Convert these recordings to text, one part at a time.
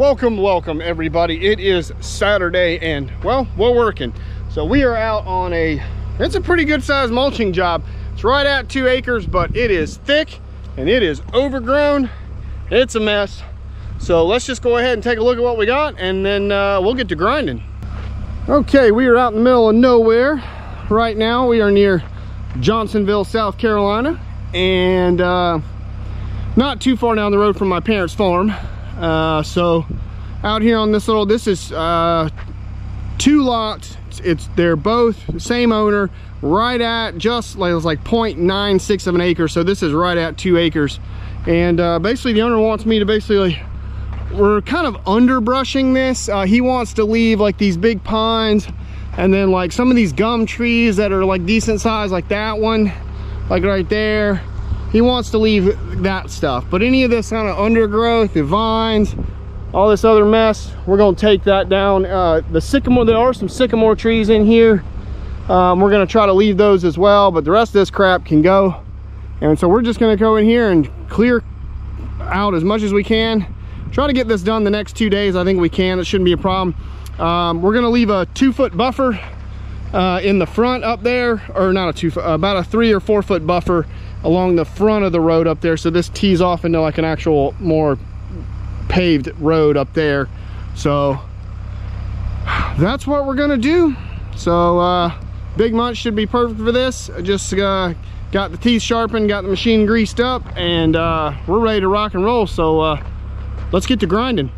Welcome everybody. It is Saturday and well, we're working. So we are out on it's a pretty good sized mulching job. It's right at 2 acres, but it is thick and it is overgrown. It's a mess. So let's just go ahead and take a look at what we got, and then we'll get to grinding. Okay, we are out in the middle of nowhere. Right now we are near Johnsonville, South Carolina, and not too far down the road from my parents' farm. So out here on this is 2 lots. They're both the same owner, right at just like, it was like 0.96 of an acre. So this is right at 2 acres. And basically the owner wants me to we're kind of underbrushing this. He wants to leave like these big pines, and then like some of these gum trees that are like decent size, like that one, like right there. He wants to leave that stuff, but any of this kind of undergrowth, the vines, all this other mess, we're going to take that down. The sycamore, there are some sycamore trees in here. We're going to try to leave those as well, but the rest of this crap can go. And so we're just going to go in here and clear out as much as we can. Try to get this done the next 2 days. I think we can. It shouldn't be a problem. We're going to leave a 2-foot buffer in the front up there, or not a 2-foot, about a 3 or 4 foot buffer along the front of the road up there, so this tees off into like an actual more paved road up there. So that's what we're gonna do. So big munch should be perfect for this. I just got the teeth sharpened, got the machine greased up, and we're ready to rock and roll. So let's get to grinding.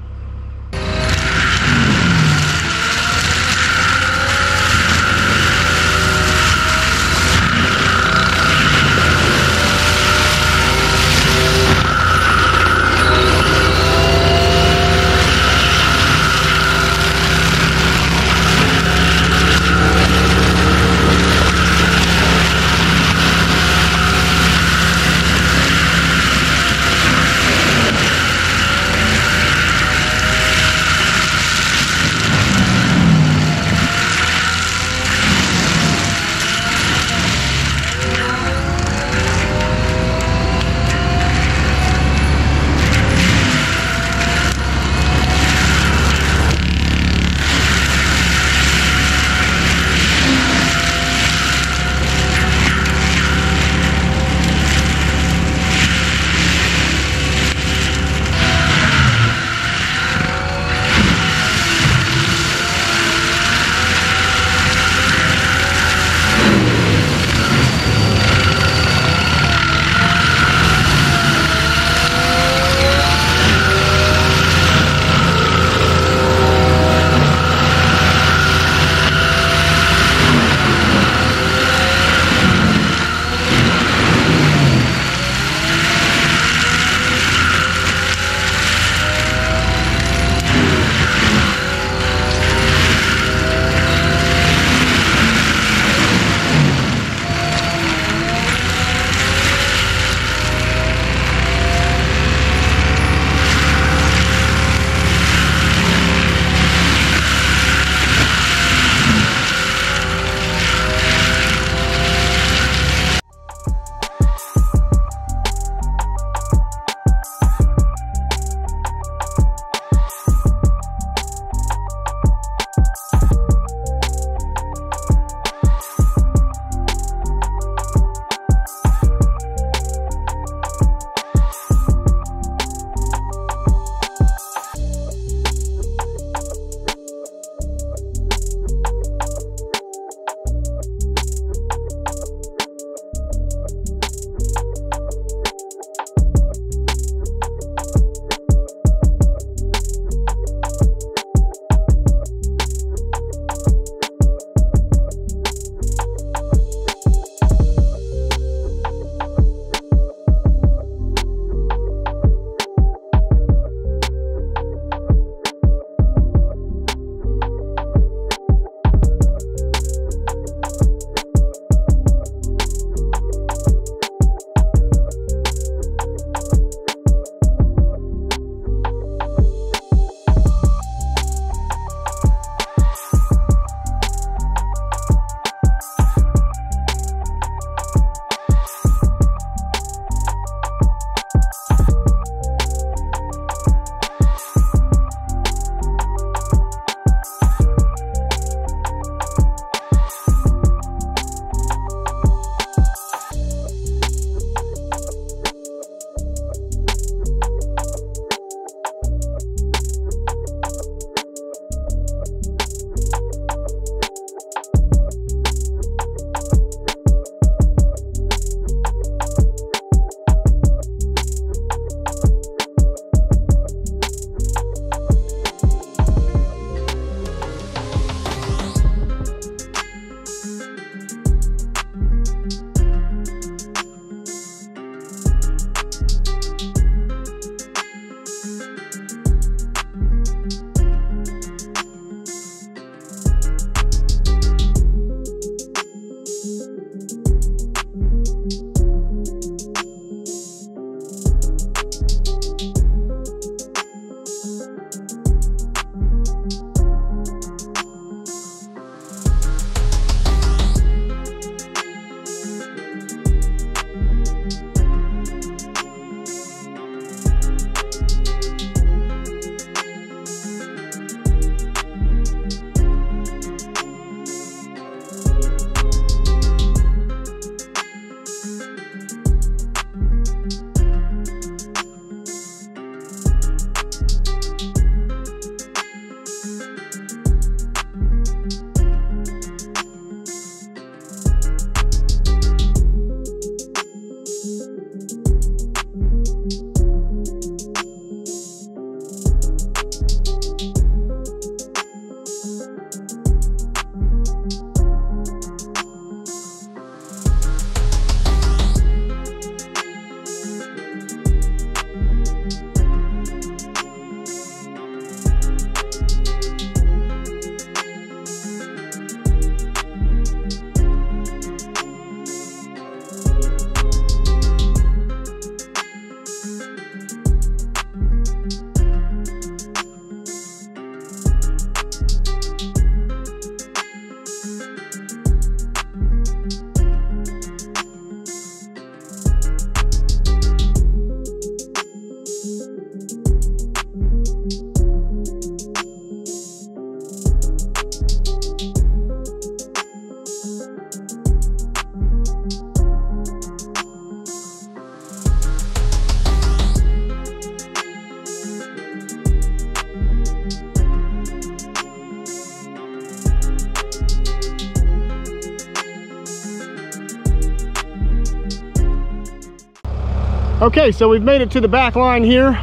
Okay, so we've made it to the back line here,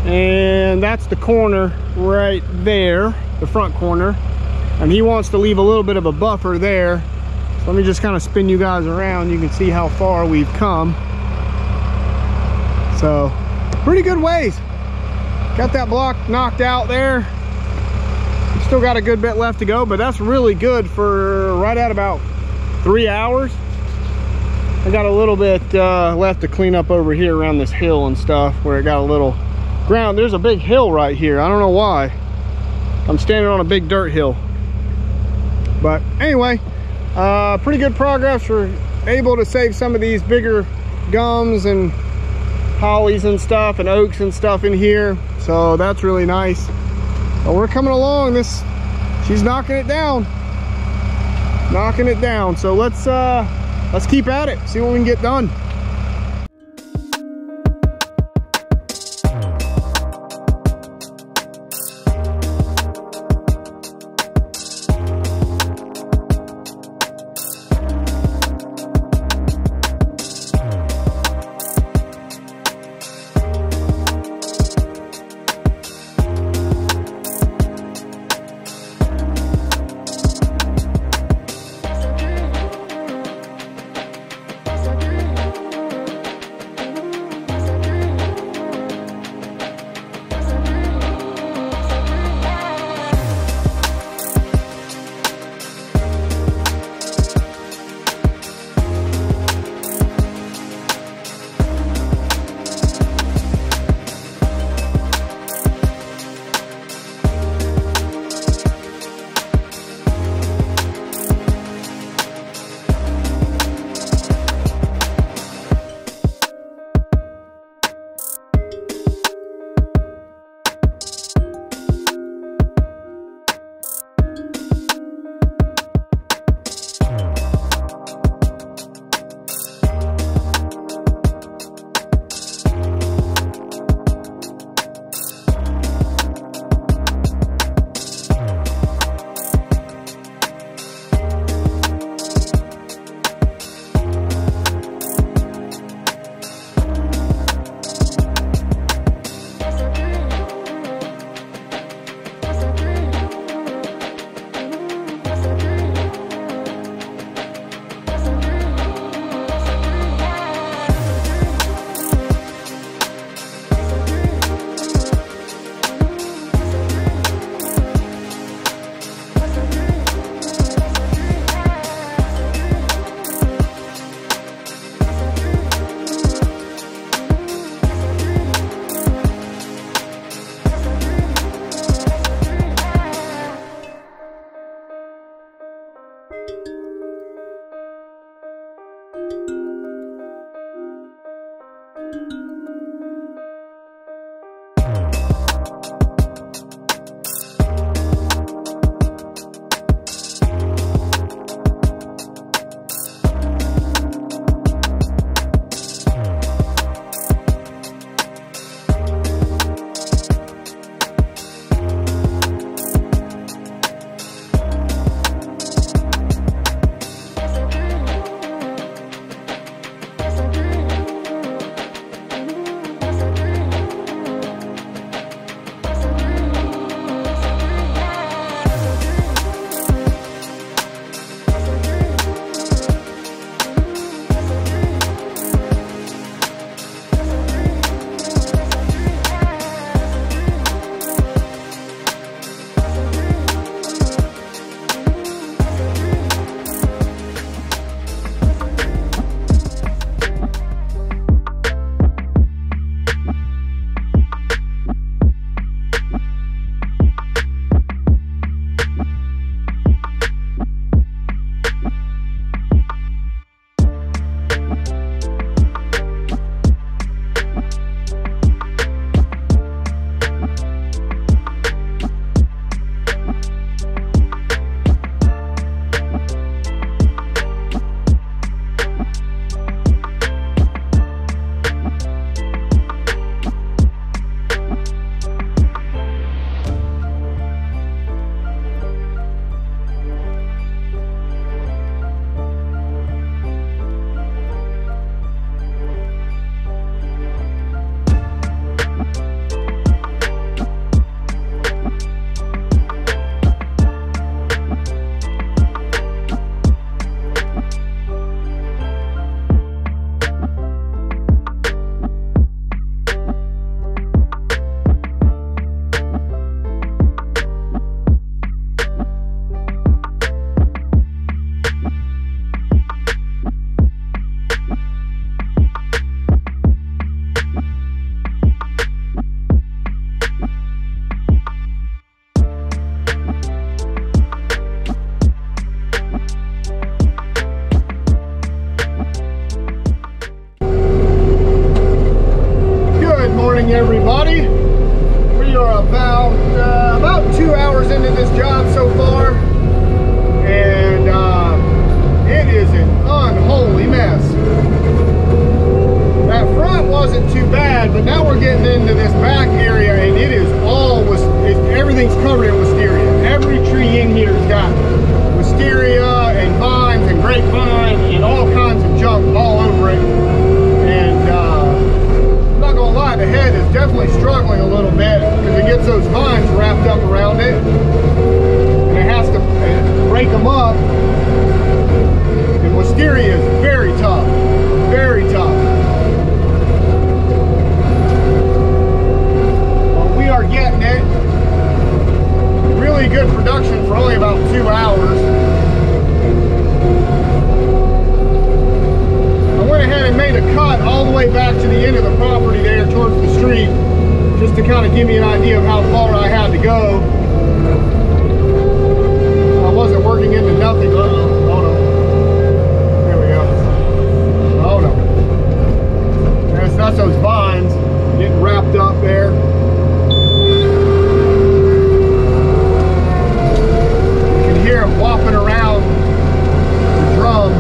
and that's the corner right there, the front corner, and he wants to leave a little bit of a buffer there. So let me just kind of spin you guys around. You can see how far we've come. So pretty good ways. Got that block knocked out there. Still got a good bit left to go, but that's really good for right at about 3 hours. I got a little bit left to clean up over here around this hill and stuff where it got a little ground. There's a big hill right here. I don't know why. I'm standing on a big dirt hill. But anyway, pretty good progress. We're able to save some of these bigger gums and hollies and stuff and oaks and stuff in here. So that's really nice. But we're coming along. She's knocking it down. Knocking it down. So let's keep at it, see what we can get done. into this job so far, and it is an unholy mess. That front wasn't too bad, but now we're getting into this back area, and it is all everything's covered in wisteria. Every tree in here has got wisteria and vines and grapevine and all kinds of junk all over it. And I'm not gonna lie, the head is definitely struggling a little bit because it gets those vines wrapped up around it, and it has to break them up. And wisteria is very tough, very tough. But we are getting it. Really good production for only about 2 hours. I went ahead and made a cut all the way back to the end of the property there towards the street, just to kind of give me an idea of how far I had to go. I wasn't working into nothing. Hold on. There we go. Hold on. That's those vines getting wrapped up there. Hear him whopping around the drum.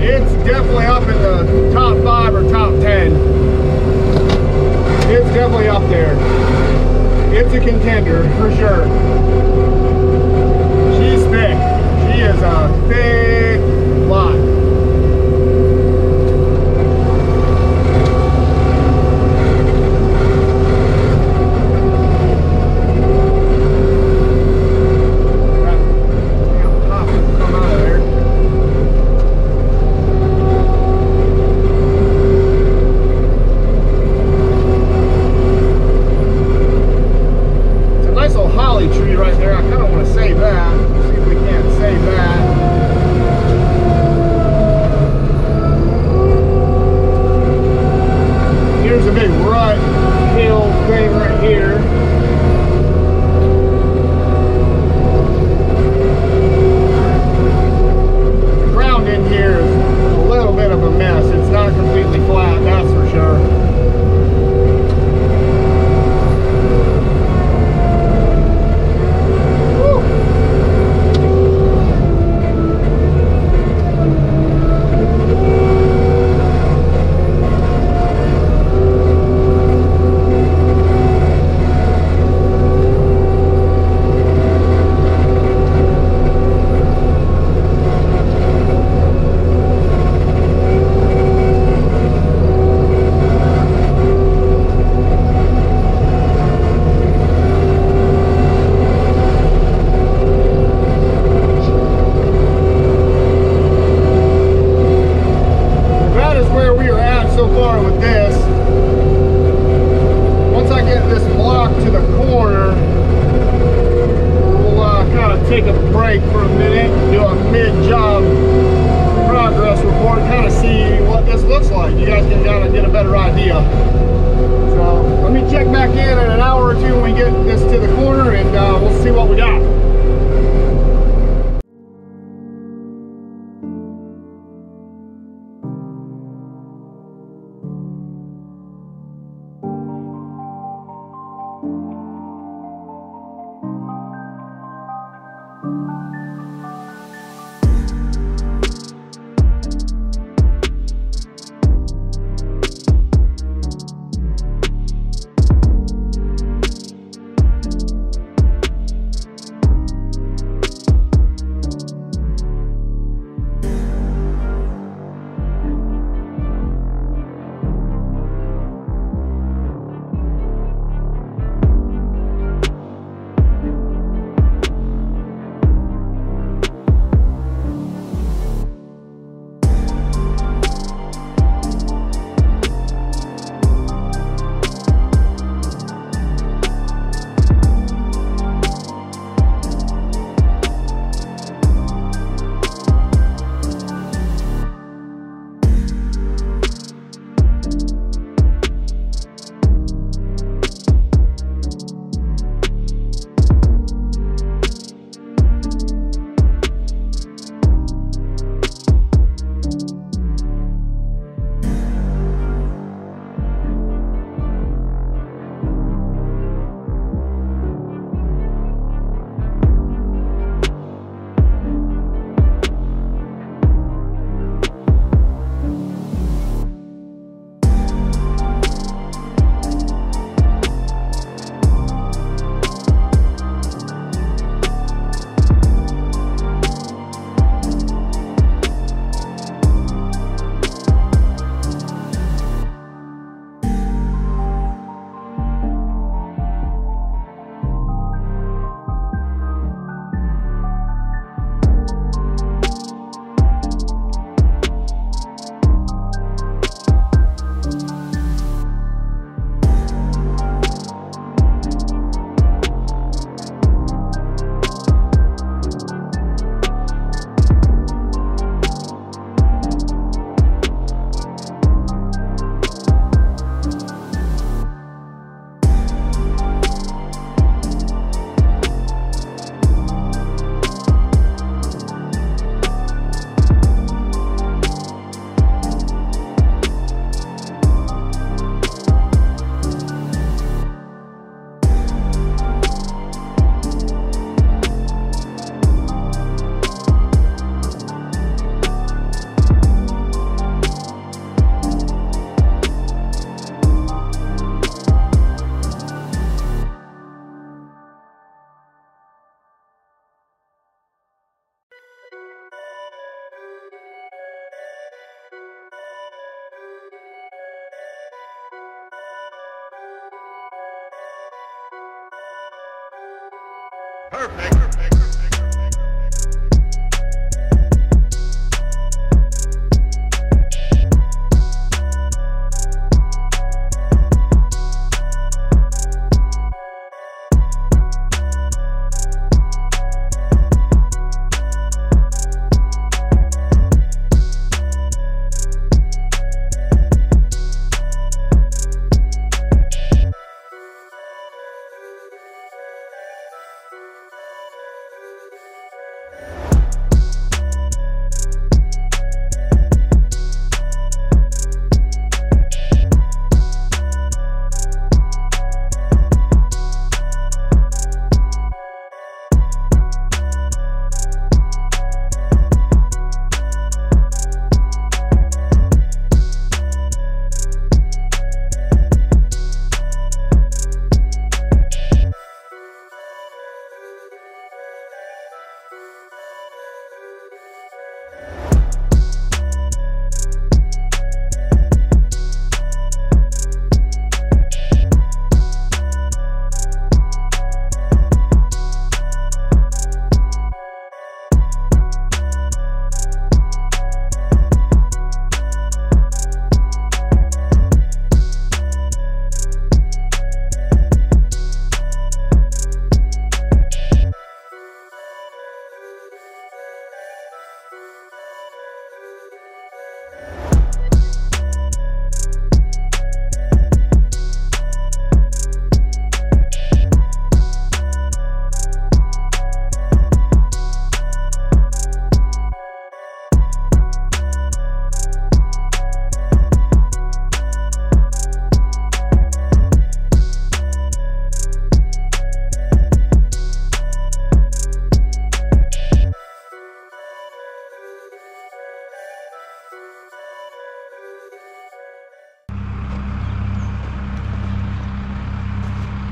It's definitely up in the top 5 or top 10. It's definitely up there. It's a contender for sure. She's thick. She is a thick lot. Tree right there. I kind of want to save that. See if we can't save that. Here's a big rut hill thing right here. The ground in here is a little bit of a mess. It's not completely flat, that's for sure. So far with this. Once I get this block to the corner, we'll kind of take a break for a minute, do a mid-job progress report, kind of see what this looks like. You guys can kind of get a better idea. So let me check back in an hour or two when we get this to the corner, and we'll see what we got.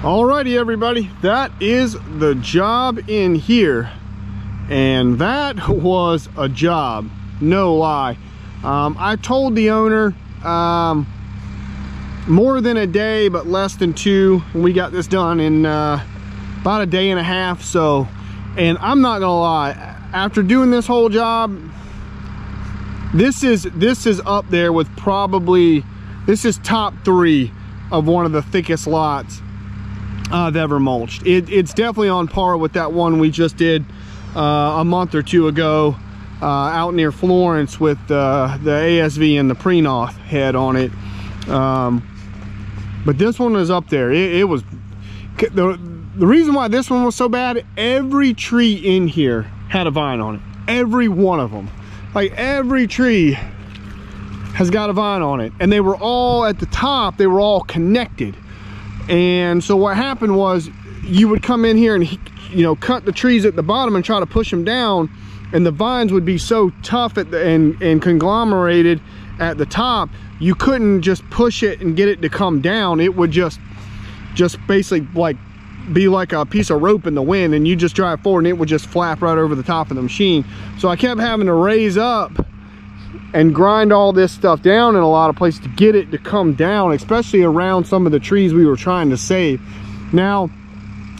Alrighty everybody, that is the job in here, and that was a job, no lie. I told the owner more than a day but less than two. We got this done in about a day and a half. So, and I'm not gonna lie, after doing this whole job, this is up there with probably, this is top 3 of one of the thickest lots I've ever mulched. It's definitely on par with that one we just did a month or two ago out near Florence with the ASV and the Prenoth head on it. But this one was up there. It was, the reason why this one was so bad, every tree in here had a vine on it. Every one of them. Like every tree has got a vine on it. And they were all at the top, they were all connected. And so what happened was, you would come in here and, you know, cut the trees at the bottom and try to push them down, and the vines would be so tough at the, and conglomerated at the top, you couldn't just push it and get it to come down. It would just basically like be like a piece of rope in the wind, and you just drive forward and it would just flap right over the top of the machine. So I kept having to raise up and grind all this stuff down in a lot of places to get it to come down, especially around some of the trees we were trying to save. Now,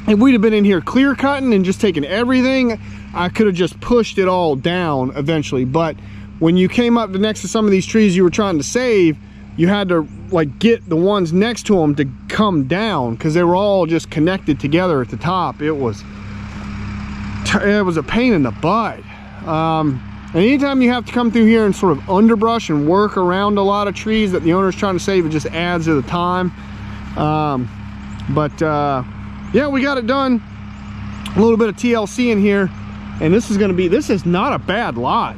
if we'd have been in here clear cutting and just taking everything, I could have just pushed it all down eventually. But when you came up to next to some of these trees you were trying to save, you had to like get the ones next to them to come down, because they were all just connected together at the top. It was a pain in the butt. And anytime you have to come through here and sort of underbrush and work around a lot of trees that the owner's trying to save, it just adds to the time. Yeah, we got it done. A little bit of TLC in here, and this is not a bad lot.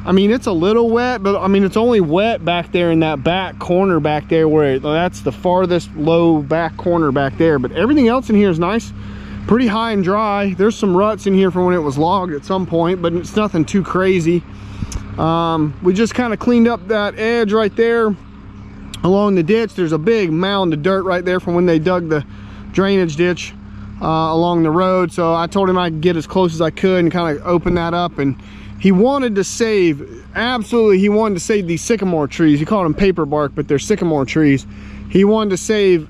I mean, it's a little wet, but I mean, it's only wet back there in that back corner back there where that's the farthest low back corner back there. But everything else in here is nice, pretty high and dry. There's some ruts in here from when it was logged at some point, but it's nothing too crazy. We just kind of cleaned up that edge right there along the ditch. There's a big mound of dirt right there from when they dug the drainage ditch along the road. So I told him I could get as close as I could and kind of open that up. And he wanted to save, absolutely, he wanted to save these sycamore trees. He called them paper bark, but they're sycamore trees. He wanted to save,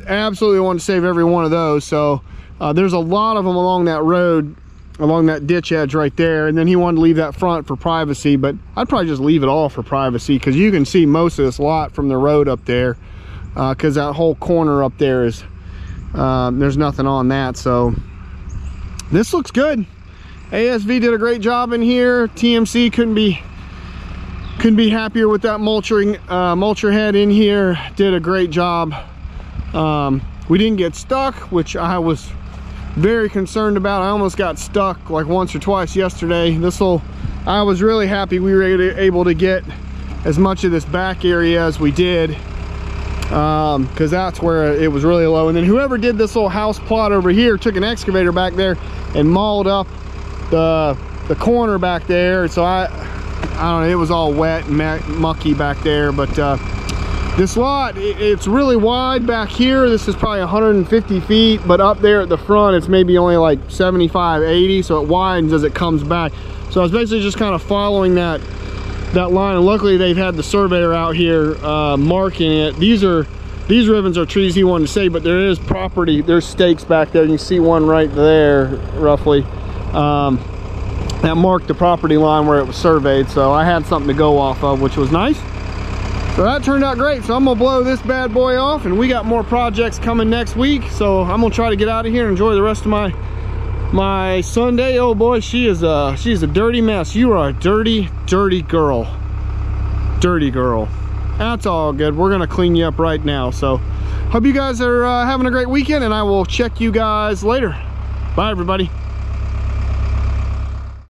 absolutely wanted to save every one of those. So There's a lot of them along that road, along that ditch edge right there, and then he wanted to leave that front for privacy, but I'd probably just leave it all for privacy, because you can see most of this lot from the road up there, because that whole corner up there is there's nothing on that. So this looks good. ASV did a great job in here. TMC couldn't be happier with that mulcher head in here. Did a great job. We didn't get stuck, which I was very concerned about. I almost got stuck like once or twice yesterday. I was really happy we were able to get as much of this back area as we did, because that's where it was really low. And then whoever did this little house plot over here took an excavator back there and mauled up the corner back there. So I don't know, it was all wet and mucky back there. But this lot, it's really wide back here. This is probably 150 feet, but up there at the front, it's maybe only like 75, 80. So it widens as it comes back. So I was basically just kind of following that line. And luckily they've had the surveyor out here marking it. These ribbons are trees he wanted to say, but there is property, there's stakes back there. You can see one right there, roughly. That marked the property line where it was surveyed. So I had something to go off of, which was nice. So that turned out great. So I'm gonna blow this bad boy off, and we got more projects coming next week. So I'm gonna try to get out of here and enjoy the rest of my Sunday. Oh boy, she's a dirty mess. You are a dirty girl. Dirty girl. That's all good. We're gonna clean you up right now. So hope you guys are having a great weekend, and I will check you guys later. Bye everybody.